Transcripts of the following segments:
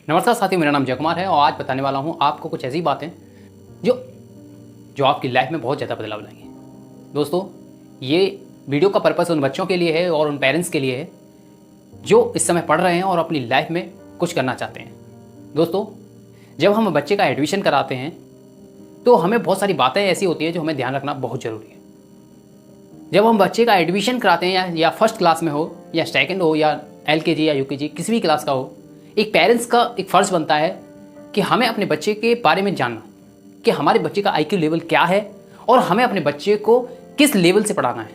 नमस्कार साथियों, मेरा नाम जय कुमार है और आज बताने वाला हूँ आपको कुछ ऐसी बातें जो आपकी लाइफ में बहुत ज़्यादा बदलाव लाएंगे। दोस्तों, ये वीडियो का पर्पस उन बच्चों के लिए है और उन पेरेंट्स के लिए है जो इस समय पढ़ रहे हैं और अपनी लाइफ में कुछ करना चाहते हैं। दोस्तों, जब हम बच्चे का एडमिशन कराते हैं तो हमें बहुत सारी बातें ऐसी होती हैं जो हमें ध्यान रखना बहुत ज़रूरी है। जब हम बच्चे का एडमिशन कराते हैं या फर्स्ट क्लास में हो या सेकेंड हो या LKG या UKG किसी भी क्लास का हो, एक पेरेंट्स का एक फ़र्ज़ बनता है कि हमें अपने बच्चे के बारे में जानना कि हमारे बच्चे का IQ लेवल क्या है और हमें अपने बच्चे को किस लेवल से पढ़ाना है।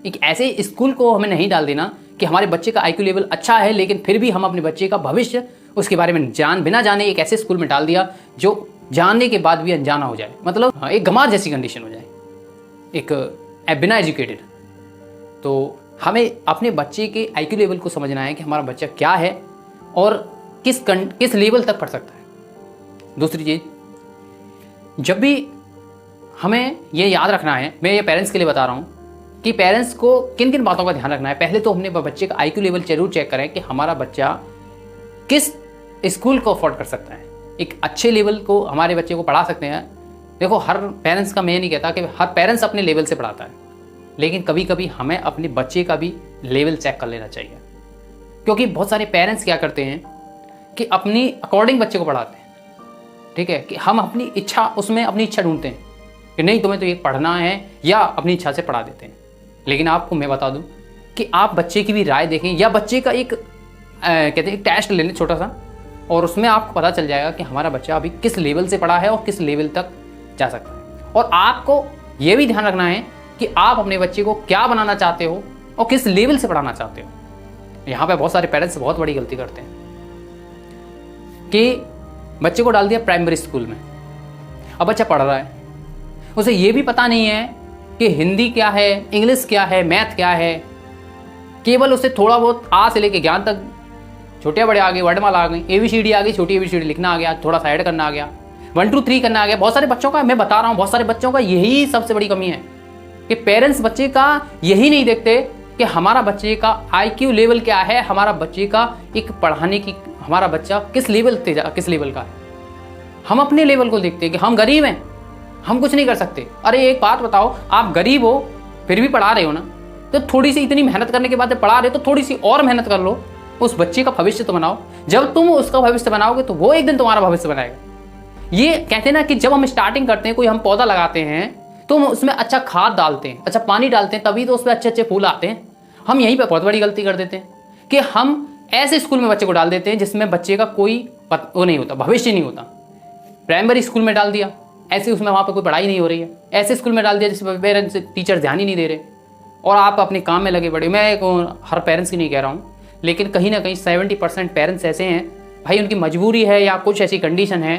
एक ऐसे स्कूल को हमें नहीं डाल देना कि हमारे बच्चे का IQ लेवल अच्छा है लेकिन फिर भी हम अपने बच्चे का भविष्य उसके बारे में बिना जाने एक ऐसे स्कूल में डाल दिया जो जानने के बाद भी अनजाना हो जाए, मतलब एक गंवार जैसी कंडीशन हो जाए, एक बिना एजुकेटेड। तो हमें अपने बच्चे के IQ लेवल को समझना है कि हमारा बच्चा क्या है और किस लेवल तक पढ़ सकता है। दूसरी चीज़, जब भी हमें ये याद रखना है, मैं ये पेरेंट्स के लिए बता रहा हूँ कि पेरेंट्स को किन किन बातों का ध्यान रखना है। पहले तो हमने बच्चे का IQ लेवल जरूर चेक करें कि हमारा बच्चा किस स्कूल को अफोर्ड कर सकता है, एक अच्छे लेवल को हमारे बच्चे को पढ़ा सकते हैं। देखो, हर पेरेंट्स का मैं नहीं कहता कि हर पेरेंट्स अपने लेवल से पढ़ाता है, लेकिन कभी कभी हमें अपने बच्चे का भी लेवल चेक कर लेना चाहिए, क्योंकि बहुत सारे पेरेंट्स क्या करते हैं कि अपनी अकॉर्डिंग बच्चे को पढ़ाते हैं। ठीक है, कि हम अपनी इच्छा उसमें अपनी इच्छा ढूंढते हैं कि नहीं तुम्हें तो ये पढ़ना है, या अपनी इच्छा से पढ़ा देते हैं। लेकिन आपको मैं बता दूं कि आप बच्चे की भी राय देखें या बच्चे का एक कहते हैं एक टेस्ट ले लें छोटा सा, और उसमें आपको पता चल जाएगा कि हमारा बच्चा अभी किस लेवल से पढ़ा है और किस लेवल तक जा सकता है। और आपको ये भी ध्यान रखना है कि आप अपने बच्चे को क्या बनाना चाहते हो और किस लेवल से पढ़ाना चाहते हो। यहाँ पे बहुत सारे पेरेंट्स बहुत बड़ी गलती करते हैं कि बच्चे को डाल दिया प्राइमरी स्कूल में, अब बच्चा पढ़ रहा है, उसे ये भी पता नहीं है कि हिंदी क्या है, इंग्लिश क्या है, मैथ क्या है। केवल उसे थोड़ा बहुत आ से लेके ज्ञान तक, छोटे बड़े आ गए, वर्णमाला आ गई, ABCD आ गई, छोटी ABCD लिखना आ गया, थोड़ा सा ऐड करना आ गया, 1 2 3 करना आ गया। बहुत सारे बच्चों का, मैं बता रहा हूँ, बहुत सारे बच्चों का यही सबसे बड़ी कमी है कि पेरेंट्स बच्चे का यही नहीं देखते कि हमारा बच्चे का IQ लेवल क्या है, हमारा बच्चे का एक पढ़ाने की, हमारा बच्चा किस लेवल का है। हम अपने लेवल को देखते हैं कि हम गरीब हैं, हम कुछ नहीं कर सकते। अरे एक बात बताओ, आप गरीब हो फिर भी पढ़ा रहे हो ना, तो थोड़ी सी इतनी मेहनत करने के बाद जब पढ़ा रहे हो तो थोड़ी सी और मेहनत कर लो, उस बच्चे का भविष्य तो बनाओ। जब तुम उसका भविष्य बनाओगे तो वो एक दिन तुम्हारा भविष्य बनाएगा। ये कहते हैं ना कि जब हम स्टार्टिंग करते हैं, कोई हम पौधा लगाते हैं तो हम उसमें अच्छा खाद डालते हैं, अच्छा पानी डालते हैं, तभी तो उसमें अच्छे अच्छे फूल आते हैं। हम यहीं पर बहुत बड़ी गलती कर देते हैं कि हम ऐसे स्कूल में बच्चे को डाल देते हैं जिसमें बच्चे का कोई वो नहीं होता, भविष्य नहीं होता। प्राइमरी स्कूल में डाल दिया, ऐसे उसमें वहाँ पर कोई पढ़ाई नहीं हो रही है। ऐसे स्कूल में डाल दिया जिसमें पेरेंट्स टीचर ध्यान ही नहीं दे रहे और आप अपने काम में लगे पड़े। मैं हर पेरेंट्स की नहीं कह रहा हूँ, लेकिन कहीं ना कहीं 70% पेरेंट्स ऐसे हैं, भाई उनकी मजबूरी है या कुछ ऐसी कंडीशन है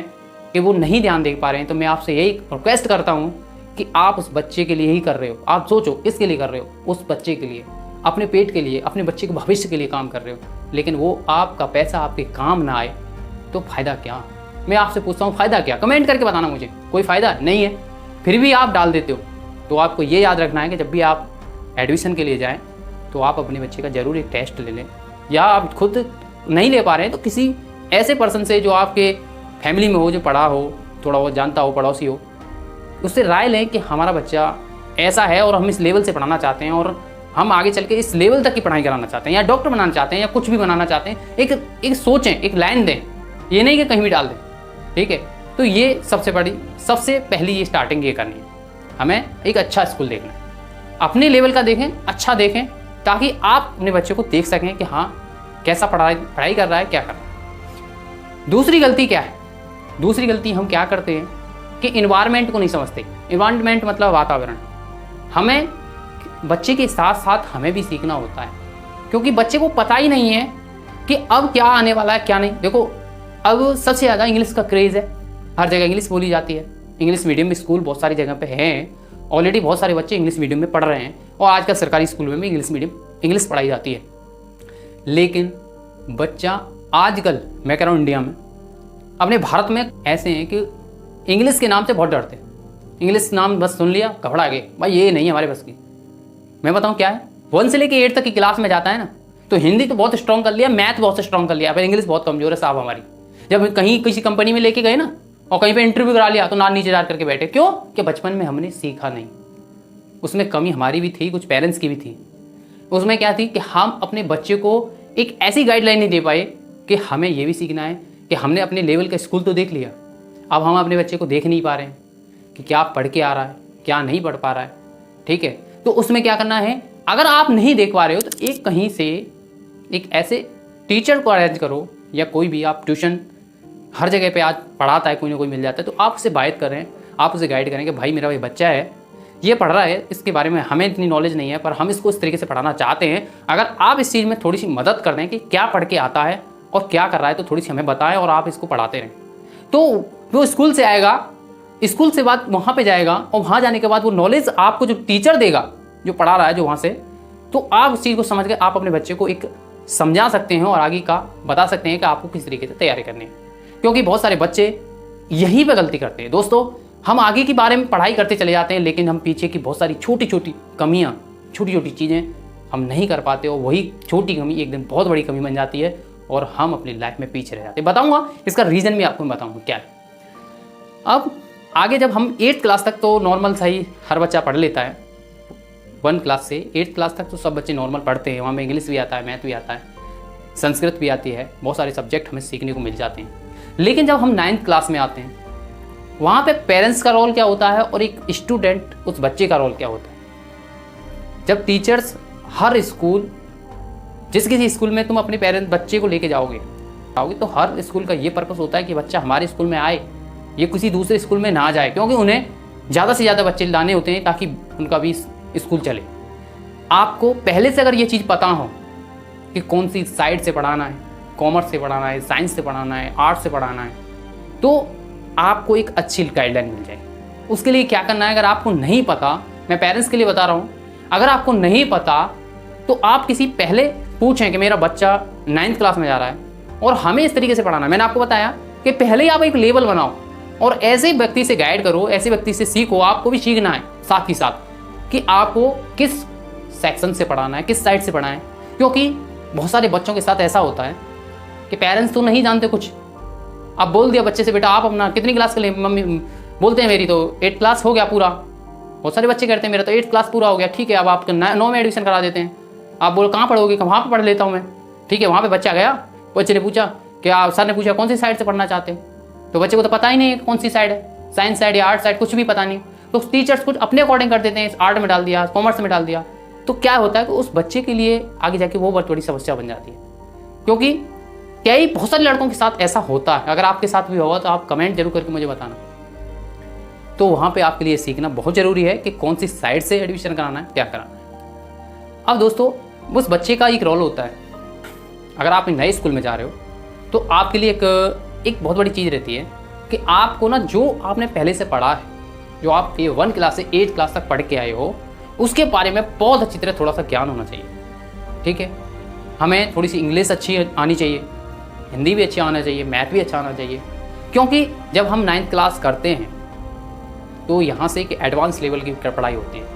कि वो नहीं ध्यान दे पा रहे हैं। तो मैं आपसे यही रिक्वेस्ट करता हूँ कि आप उस बच्चे के लिए ही कर रहे हो, आप सोचो किसके लिए कर रहे हो, उस बच्चे के लिए, अपने पेट के लिए, अपने बच्चे के भविष्य के लिए काम कर रहे हो। लेकिन वो आपका पैसा आपके काम ना आए तो फ़ायदा क्या। मैं आपसे पूछता हूँ फ़ायदा क्या, कमेंट करके बताना मुझे। कोई फ़ायदा नहीं है, फिर भी आप डाल देते हो। तो आपको ये याद रखना है कि जब भी आप एडमिशन के लिए जाएँ तो आप अपने बच्चे का ज़रूर एक टेस्ट ले लें, या आप खुद नहीं ले पा रहे हैं तो किसी ऐसे पर्सन से जो आपके फैमिली में हो, जो पढ़ा हो, थोड़ा बहुत जानता हो, पड़ोसी हो, उससे राय लें कि हमारा बच्चा ऐसा है और हम इस लेवल से पढ़ाना चाहते हैं और हम आगे चल के इस लेवल तक की पढ़ाई कराना चाहते हैं, या डॉक्टर बनाना चाहते हैं, या कुछ भी बनाना चाहते हैं। एक सोचें, एक लाइन दें, ये नहीं कि कहीं भी डाल दें। ठीक है, तो ये सबसे पहली ये स्टार्टिंग ये करनी है। हमें एक अच्छा स्कूल देखना है, अपने लेवल का देखें, अच्छा देखें, ताकि आप अपने बच्चे को देख सकें कि हाँ कैसा पढ़ाई कर रहा है, क्या कर रहा है। दूसरी गलती क्या है, दूसरी गलती हम क्या करते हैं कि इन्वायरमेंट को नहीं समझते। इन्वायरमेंट मतलब वातावरण। हमें बच्चे के साथ साथ हमें भी सीखना होता है, क्योंकि बच्चे को पता ही नहीं है कि अब क्या आने वाला है क्या नहीं। देखो, अब सबसे ज़्यादा इंग्लिश का क्रेज़ है, हर जगह इंग्लिश बोली जाती है। इंग्लिश मीडियम स्कूल बहुत सारी जगह पे हैं, ऑलरेडी बहुत सारे बच्चे इंग्लिश मीडियम में पढ़ रहे हैं और आजकल सरकारी स्कूल में भी इंग्लिश पढ़ाई जाती है। लेकिन बच्चा आजकल, मैं कह रहा हूँ इंडिया में, अपने भारत में ऐसे हैं कि इंग्लिश के नाम से बहुत डरते हैं। इंग्लिश नाम बस सुन लिया घबरा गए, भाई ये नहीं है हमारे बस की। मैं बताऊँ क्या है, 1 से लेकर 8 तक की क्लास में जाता है ना, तो हिंदी तो बहुत स्ट्रॉन्ग कर लिया, मैथ बहुत स्ट्रॉन्ग कर लिया, फिर इंग्लिश बहुत कमजोर है साहब हमारी। जब कहीं किसी कंपनी में लेके गए ना और कहीं पे इंटरव्यू करा लिया तो ना नीचे जा करके बैठे, क्यों? कि बचपन में हमने सीखा नहीं। उसमें कमी हमारी भी थी, कुछ पेरेंट्स की भी थी। उसमें क्या थी कि हम अपने बच्चे को एक ऐसी गाइडलाइन नहीं दे पाए कि हमें ये भी सीखना है कि हमने अपने लेवल का स्कूल तो देख लिया, अब हम अपने बच्चे को देख नहीं पा रहे हैं कि क्या पढ़ के आ रहा है, क्या नहीं पढ़ पा रहा है। ठीक है, तो उसमें क्या करना है, अगर आप नहीं देख पा रहे हो तो एक कहीं से एक ऐसे टीचर को अरेंज करो, या कोई भी आप ट्यूशन हर जगह पे आज पढ़ाता है, कोई ना कोई मिल जाता है, तो आप उससे बात करें, आप उसे गाइड करें कि भाई मेरा ये बच्चा है, ये पढ़ रहा है, इसके बारे में हमें इतनी नॉलेज नहीं है पर हम इसको इस तरीके से पढ़ाना चाहते हैं। अगर आप इस चीज़ में थोड़ी सी मदद कर दें कि क्या पढ़ के आता है और क्या कर रहा है, तो थोड़ी सी हमें बताएं और आप इसको पढ़ाते रहें, तो वो स्कूल से आएगा, स्कूल से बाद वहाँ पे जाएगा और वहाँ जाने के बाद वो नॉलेज आपको जो टीचर देगा, जो पढ़ा रहा है जो वहाँ से, तो आप उस चीज़ को समझ के आप अपने बच्चे को एक समझा सकते हैं और आगे का बता सकते हैं कि आपको किस तरीके से तैयारी करनी है। क्योंकि बहुत सारे बच्चे यहीं पे गलती करते हैं दोस्तों, हम आगे के बारे में पढ़ाई करते चले जाते हैं लेकिन हम पीछे की बहुत सारी छोटी छोटी कमियाँ, छोटी छोटी चीज़ें हम नहीं कर पाते और वही छोटी कमी एक दिन बहुत बड़ी कमी बन जाती है और हम अपनी लाइफ में पीछे रह जाते हैं। बताऊँगा इसका रीज़न भी आपको बताऊँगा क्या है। अब आगे जब हम 8th क्लास तक तो नॉर्मल सही हर बच्चा पढ़ लेता है, 1 क्लास से 8th क्लास तक तो सब बच्चे नॉर्मल पढ़ते हैं, वहाँ में इंग्लिश भी आता है, मैथ भी आता है, संस्कृत भी आती है, बहुत सारे सब्जेक्ट हमें सीखने को मिल जाते हैं। लेकिन जब हम 9th क्लास में आते हैं, वहाँ पे पेरेंट्स का रोल क्या होता है और एक स्टूडेंट उस बच्चे का रोल क्या होता है। जब टीचर्स हर स्कूल, जिस किसी स्कूल में तुम अपने पेरेंट्स बच्चे को लेके जाओगे तो हर स्कूल का ये पर्पस होता है कि बच्चा हमारे स्कूल में आए, ये किसी दूसरे स्कूल में ना जाए, क्योंकि उन्हें ज़्यादा से ज़्यादा बच्चे लाने होते हैं ताकि उनका भी स्कूल चले। आपको पहले से अगर ये चीज़ पता हो कि कौन सी साइड से पढ़ाना है, कॉमर्स से पढ़ाना है, साइंस से पढ़ाना है, आर्ट से पढ़ाना है, तो आपको एक अच्छी गाइडलाइन मिल जाएगी। उसके लिए क्या करना है, अगर आपको नहीं पता, मैं पेरेंट्स के लिए बता रहा हूँ, अगर आपको नहीं पता तो आप किसी पहले पूछें कि मेरा बच्चा 9th क्लास में जा रहा है और हमें इस तरीके से पढ़ाना है। मैंने आपको बताया कि पहले ही आप एक लेवल बनाओ और ऐसे व्यक्ति से गाइड करो, ऐसे व्यक्ति से सीखो। आपको भी सीखना है साथ ही साथ कि आपको किस सेक्शन से पढ़ाना है, किस साइड से पढ़ाना है, क्योंकि बहुत सारे बच्चों के साथ ऐसा होता है कि पेरेंट्स तो नहीं जानते कुछ। अब बोल दिया बच्चे से, बेटा आप अपना कितनी क्लास के लिए, मम्मी बोलते हैं मेरी तो 8th क्लास हो गया पूरा। बहुत सारे बच्चे कहते हैं मेरा तो 8th क्लास पूरा हो गया, ठीक है अब आपका 9 में एडमिशन करा देते हैं। आप बोलो कहाँ पढ़ोगे, वहाँ पर पढ़ लेता हूँ मैं, ठीक है। वहाँ पे बच्चा गया, बच्चे ने पूछा क्या, सर ने पूछा कौन सी साइड से पढ़ना चाहते हैं, तो बच्चे को तो पता ही नहीं है कौन सी साइड है, साइंस साइड या आर्ट साइड, कुछ भी पता नहीं। तो टीचर्स कुछ अपने अकॉर्डिंग कर देते हैं, आर्ट में डाल दिया, कॉमर्स में डाल दिया, तो क्या होता है कि उस बच्चे के लिए आगे जाके वो बहुत बड़ी समस्या बन जाती है। क्योंकि कई बहुत सारे लड़कों के साथ ऐसा होता है, अगर आपके साथ भी हुआ तो आप कमेंट जरूर करके मुझे बताना। तो वहाँ पे आपके लिए सीखना बहुत ज़रूरी है कि कौन सी साइड से एडमिशन कराना है, क्या कराना है। अब दोस्तों उस बच्चे का एक रोल होता है, अगर आप एक नए स्कूल में जा रहे हो तो आपके लिए एक बहुत बड़ी चीज़ रहती है कि आपको ना जो आपने पहले से पढ़ा है, जो आप 1 क्लास से 8th क्लास तक पढ़ के आए हो, उसके बारे में बहुत अच्छी तरह थोड़ा सा ज्ञान होना चाहिए। ठीक है, हमें थोड़ी सी इंग्लिश अच्छी आनी चाहिए, हिंदी भी अच्छा आना चाहिए, मैथ भी अच्छा आना चाहिए, क्योंकि जब हम 9th क्लास करते हैं तो यहाँ से एक एडवांस लेवल की पढ़ाई होती है।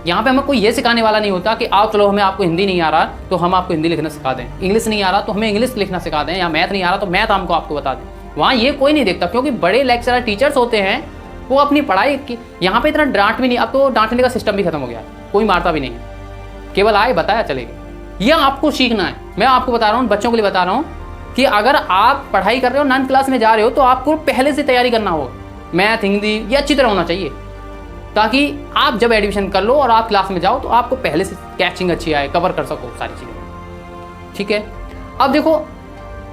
यहाँ पे हमें कोई ये सिखाने वाला नहीं होता कि आओ चलो हमें आपको हिंदी नहीं आ रहा तो हम आपको हिंदी लिखना सिखा दें, इंग्लिश नहीं आ रहा तो हमें इंग्लिश लिखना सिखा दें, या मैथ नहीं आ रहा तो मैथ हमको आपको बता दें। वहाँ ये कोई नहीं देखता, क्योंकि बड़े लेक्चरर टीचर्स होते हैं वो अपनी पढ़ाई की, यहाँ पे इतना डांट भी नहीं, अब तो डांटने का सिस्टम भी खत्म हो गया है, कोई मारता भी नहीं है, केवल आए बताया चलेगा। ये आपको सीखना है। मैं आपको बता रहा हूँ, बच्चों के लिए बता रहा हूँ कि अगर आप पढ़ाई कर रहे हो, 9th क्लास में जा रहे हो, तो आपको पहले से तैयारी करना होगा। मैथ हिंदी ये अच्छी तरह होना चाहिए, ताकि आप जब एडमिशन कर लो और आप क्लास में जाओ तो आपको पहले से कैचिंग अच्छी आए, कवर कर सको सारी चीज़ें। ठीक है, अब देखो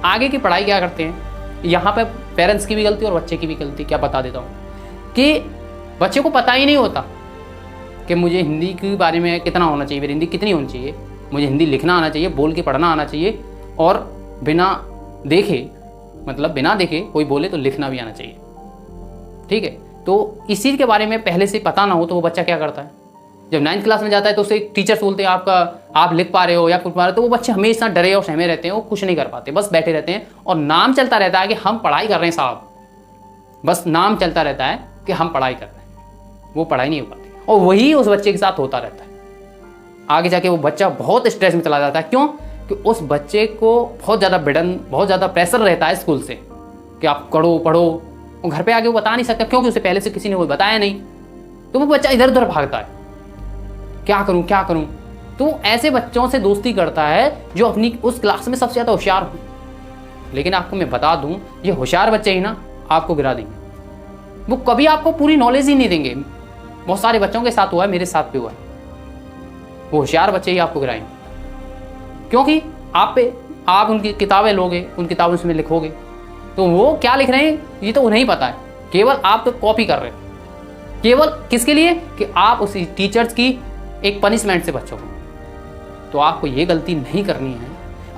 आगे की पढ़ाई क्या करते हैं, यहाँ पे पेरेंट्स की भी गलती और बच्चे की भी गलती। क्या बता देता हूँ कि बच्चे को पता ही नहीं होता कि मुझे हिंदी के बारे में कितना होना चाहिए, मेरी हिंदी कितनी होनी चाहिए, मुझे हिंदी लिखना आना चाहिए, बोल के पढ़ना आना चाहिए, और बिना देखे, मतलब बिना देखे कोई बोले तो लिखना भी आना चाहिए। ठीक है, तो इस चीज़ के बारे में पहले से पता ना हो तो वो बच्चा क्या करता है, जब 9th क्लास में जाता है तो उससे टीचर्स बोलते हैं आप लिख पा रहे हो या कुछ पा रहे हो, तो वो बच्चे हमेशा डरे और सहमे रहते हैं, वो कुछ नहीं कर पाते, बस बैठे रहते हैं और नाम चलता रहता है कि हम पढ़ाई कर रहे हैं साहब, बस नाम चलता रहता है कि हम पढ़ाई कर रहे हैं, वो पढ़ाई नहीं हो पाती। और वही उस बच्चे के साथ होता रहता है। आगे जाके वो बच्चा बहुत स्ट्रेस में चला जाता है। क्यों? कि उस बच्चे को बहुत ज़्यादा बर्डन, बहुत ज़्यादा प्रेशर रहता है स्कूल से कि आप पढ़ो पढ़ो, और घर पे आके वो बता नहीं सकता क्योंकि उसे पहले से किसी ने वो बताया नहीं। तो वो बच्चा इधर उधर भागता है, क्या करूं क्या करूं। तो ऐसे बच्चों से दोस्ती करता है जो अपनी उस क्लास में सबसे ज़्यादा होशियार हो। लेकिन आपको मैं बता दूं, ये होशियार बच्चे ही ना आपको गिरा देंगे, वो कभी आपको पूरी नॉलेज ही नहीं देंगे। बहुत सारे बच्चों के साथ हुआ है, मेरे साथ भी हुआ है। वो होशियार बच्चे ही आपको गिराएंगे, क्योंकि आप उनकी किताबें लोगे, उन किताबों में लिखोगे, तो वो क्या लिख रहे हैं ये तो उन्हें ही पता है। केवल आप तो कॉपी कर रहे हो, केवल किसके लिए कि आप उसी टीचर्स की एक पनिशमेंट से बचोगे। तो आपको ये गलती नहीं करनी है,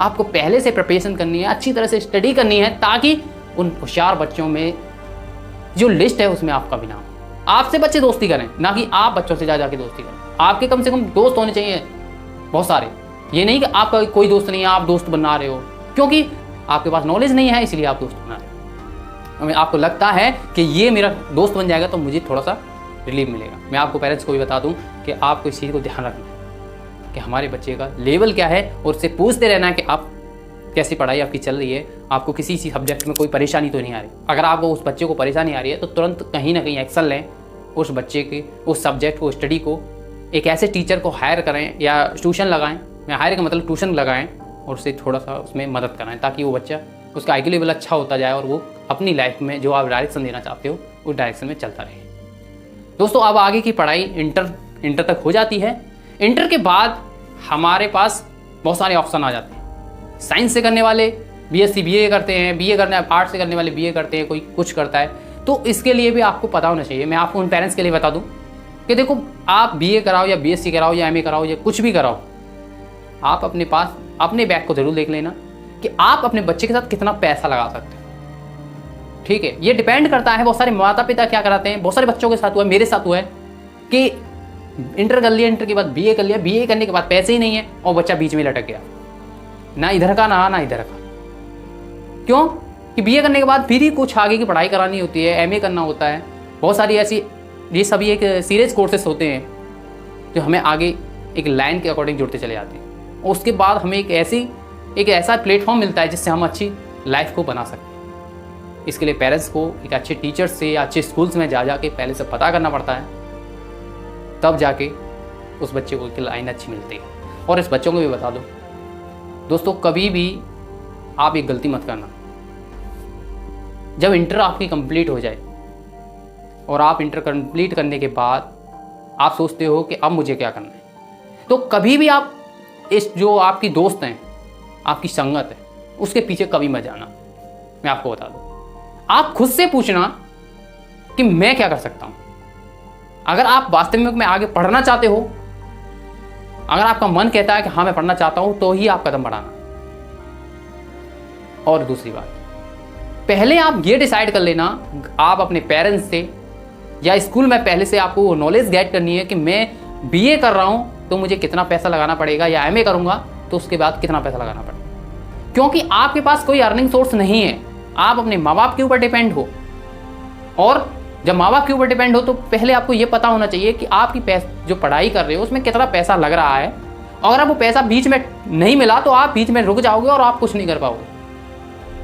आपको पहले से प्रिपरेशन करनी है, अच्छी तरह से स्टडी करनी है, ताकि उन होशियार बच्चों में जो लिस्ट है उसमें आपका भी नाम। आपसे बच्चे दोस्ती करें, ना कि आप बच्चों से जा के दोस्ती करें। आपके कम से कम दोस्त होने चाहिए बहुत सारे, ये नहीं कि आपका कोई दोस्त नहीं है आप दोस्त बना रहे हो, क्योंकि आपके पास नॉलेज नहीं है इसलिए आप दोस्त बना रहे हो। आपको लगता है कि ये मेरा दोस्त बन जाएगा तो मुझे थोड़ा सा रिलीफ मिलेगा। मैं आपको पेरेंट्स को भी बता दूं कि आपको इस चीज़ को ध्यान रखना है कि हमारे बच्चे का लेवल क्या है, और उससे पूछते रहना है कि आप कैसी पढ़ाई आपकी चल रही है, आपको किसी सब्जेक्ट में कोई परेशानी तो नहीं आ रही। अगर आपको उस बच्चे को परेशानी आ रही है तो तुरंत कहीं ना कहीं एक्शन लें, उस बच्चे के उस सब्जेक्ट को, स्टडी को एक ऐसे टीचर को हायर करें या ट्यूशन लगाएं। मैं हायर का मतलब ट्यूशन लगाएं, और उससे थोड़ा सा उसमें मदद कराएं, ताकि वो बच्चा उसका IQ लेवल अच्छा होता जाए और वो अपनी लाइफ में जो आप डायरेक्शन देना चाहते हो उस डायरेक्शन में चलता रहे। दोस्तों, अब आगे की पढ़ाई इंटर तक हो जाती है। इंटर के बाद हमारे पास बहुत सारे ऑप्शन आ जाते हैं। साइंस से करने वाले BSc BA करते हैं, BA करने आर्ट्स से करने वाले BA करते हैं, कोई कुछ करता है। तो इसके लिए भी आपको पता होना चाहिए। मैं आपको उन पेरेंट्स के लिए बता दूं कि देखो, आप BA कराओ या BSc कराओ या MA कराओ या कुछ भी कराओ, आप अपने पास अपने बैग को जरूर देख लेना कि आप अपने बच्चे के साथ कितना पैसा लगा सकते हो। ठीक है, ये डिपेंड करता है। बहुत सारे माता पिता क्या कराते हैं, बहुत सारे बच्चों के साथ हुआ है, मेरे साथ हुआ है कि इंटर कर लिया, इंटर के बाद BA कर लिया, BA करने के बाद पैसे ही नहीं है और बच्चा बीच में लटक गया, ना इधर का ना इधर का। क्यों कि BA करने के बाद फिर ही कुछ आगे की पढ़ाई करानी होती है, MA करना होता है। बहुत सारी ऐसी, ये सभी एक सीरियस कोर्सेस होते हैं जो हमें आगे एक लाइन के अकॉर्डिंग जुड़ते चले जाते हैं, और उसके बाद हमें एक ऐसा प्लेटफॉर्म मिलता है जिससे हम अच्छी लाइफ को बना सकते हैं। इसके लिए पेरेंट्स को एक अच्छे टीचर से या अच्छे स्कूल्स में जा के पहले से पता करना पड़ता है, तब जाके उस बच्चे को एक लाइन अच्छी मिलती है। और इस बच्चों को भी बता दो दोस्तों, कभी भी आप एक गलती मत करना। जब इंटर आपकी कंप्लीट हो जाए और आप इंटर कंप्लीट करने के बाद आप सोचते हो कि अब मुझे क्या करना है, तो कभी भी आप इस जो आपकी दोस्त हैं, आपकी संगत है, उसके पीछे कभी मत जाना। मैं आपको बता दूं, आप खुद से पूछना कि मैं क्या कर सकता हूं। अगर आप वास्तव में आगे पढ़ना चाहते हो, अगर आपका मन कहता है कि हाँ मैं पढ़ना चाहता हूं, तो ही आप कदम बढ़ाना। और दूसरी बात, पहले आप ये डिसाइड कर लेना, आप अपने पेरेंट्स से या स्कूल में पहले से आपको नॉलेज गेट करनी है कि मैं BA कर रहा हूं तो मुझे कितना पैसा लगाना पड़ेगा, या MA करूंगा तो उसके बाद कितना पैसा लगाना पड़ेगा। क्योंकि आपके पास कोई अर्निंग सोर्स नहीं है, आप अपने माँ बाप के ऊपर डिपेंड हो। और जब माँ बाप के ऊपर डिपेंड हो तो पहले आपको ये पता होना चाहिए कि आपकी जो पढ़ाई कर रहे हो उसमें कितना पैसा लग रहा है। अगर आपको पैसा बीच में नहीं मिला तो आप बीच में रुक जाओगे और आप कुछ नहीं कर पाओगे।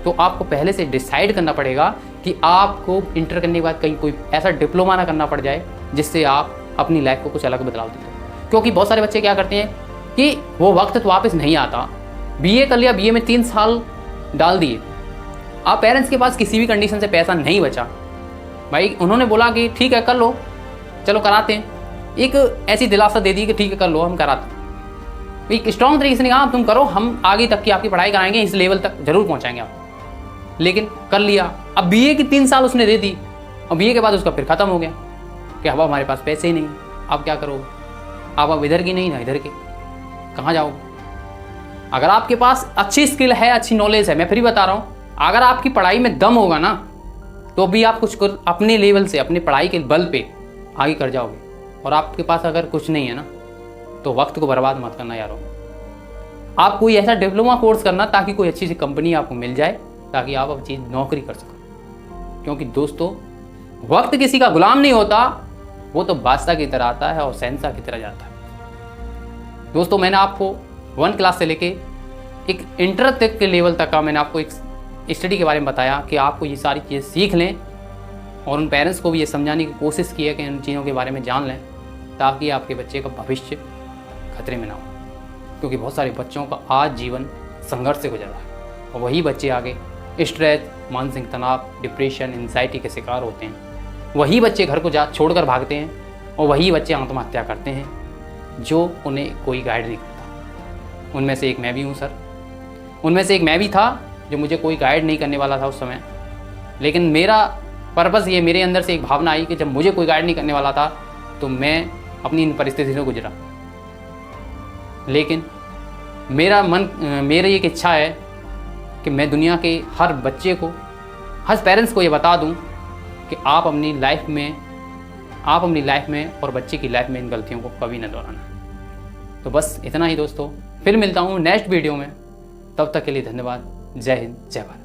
तो आपको पहले से डिसाइड करना पड़ेगा कि आपको इंटर करने के बाद कहीं कोई ऐसा डिप्लोमा ना करना पड़ जाए जिससे आप अपनी लाइफ को कुछ अलग बदलाव देते हो। क्योंकि बहुत सारे बच्चे क्या करते हैं कि वो वक्त तो वापस नहीं आता, BA कर लिया, BA में 3 साल डाल दिए, आप पेरेंट्स के पास किसी भी कंडीशन से पैसा नहीं बचा, भाई उन्होंने बोला कि ठीक है कर लो, चलो कराते हैं, एक ऐसी दिलासा दे दी कि ठीक है कर लो, हम कराते हैं। एक स्ट्रॉन्ग तरीके से नहीं कहा तुम करो, हम आगे तक की आपकी पढ़ाई कराएंगे, इस लेवल तक जरूर पहुंचाएंगे आप। लेकिन कर लिया, अब BA की 3 साल उसने दे दी और BA के बाद उसका फिर खत्म हो गया कि अब हमारे पास पैसे ही नहीं, अब क्या करोगे, अब इधर की नहीं ना इधर के, कहाँ जाओगे। अगर आपके पास अच्छी स्किल है, अच्छी नॉलेज है, मैं फिर बता रहा हूँ, अगर आपकी पढ़ाई में दम होगा ना तो भी आप कुछ अपने लेवल से, अपनी पढ़ाई के बल पे आगे कर जाओगे। और आपके पास अगर कुछ नहीं है ना तो वक्त को बर्बाद मत करना यारों। आप कोई ऐसा डिप्लोमा कोर्स करना ताकि कोई अच्छी सी कंपनी आपको मिल जाए, ताकि आप अच्छी नौकरी कर सको। क्योंकि दोस्तों, वक्त किसी का गुलाम नहीं होता, वो तो बादशाह की तरह आता है और शहंशाह की तरह जाता है। दोस्तों, मैंने आपको 1 क्लास से लेके एक इंटर तक के लेवल तक का मैंने आपको एक स्टडी के बारे में बताया कि आपको ये सारी चीज़ें सीख लें, और उन पेरेंट्स को भी ये समझाने की कोशिश की है कि इन चीज़ों के बारे में जान लें, ताकि आपके बच्चे का भविष्य खतरे में ना हो। क्योंकि बहुत सारे बच्चों का आज जीवन संघर्ष से गुजर रहा है, और वही बच्चे आगे स्ट्रेस, मानसिक तनाव, डिप्रेशन, एंजाइटी के शिकार होते हैं। वही बच्चे घर को छोड़कर भागते हैं, और वही बच्चे आत्महत्या करते हैं जो उन्हें कोई गाइड नहीं करता। उनमें से एक मैं भी हूँ सर, उनमें से एक मैं भी था जो मुझे कोई गाइड नहीं करने वाला था उस समय। लेकिन मेरा पर्पस ये, मेरे अंदर से एक भावना आई कि जब मुझे कोई गाइड नहीं करने वाला था तो मैं अपनी इन परिस्थिति से गुजरा। लेकिन मेरी एक इच्छा है कि मैं दुनिया के हर बच्चे को, हर पेरेंट्स को ये बता दूं कि आप अपनी लाइफ में और बच्चे की लाइफ में इन गलतियों को कभी न दोहराना। तो बस इतना ही दोस्तों, फिर मिलता हूँ नेक्स्ट वीडियो में। तब तक के लिए धन्यवाद। जय हिंद, जय भारत।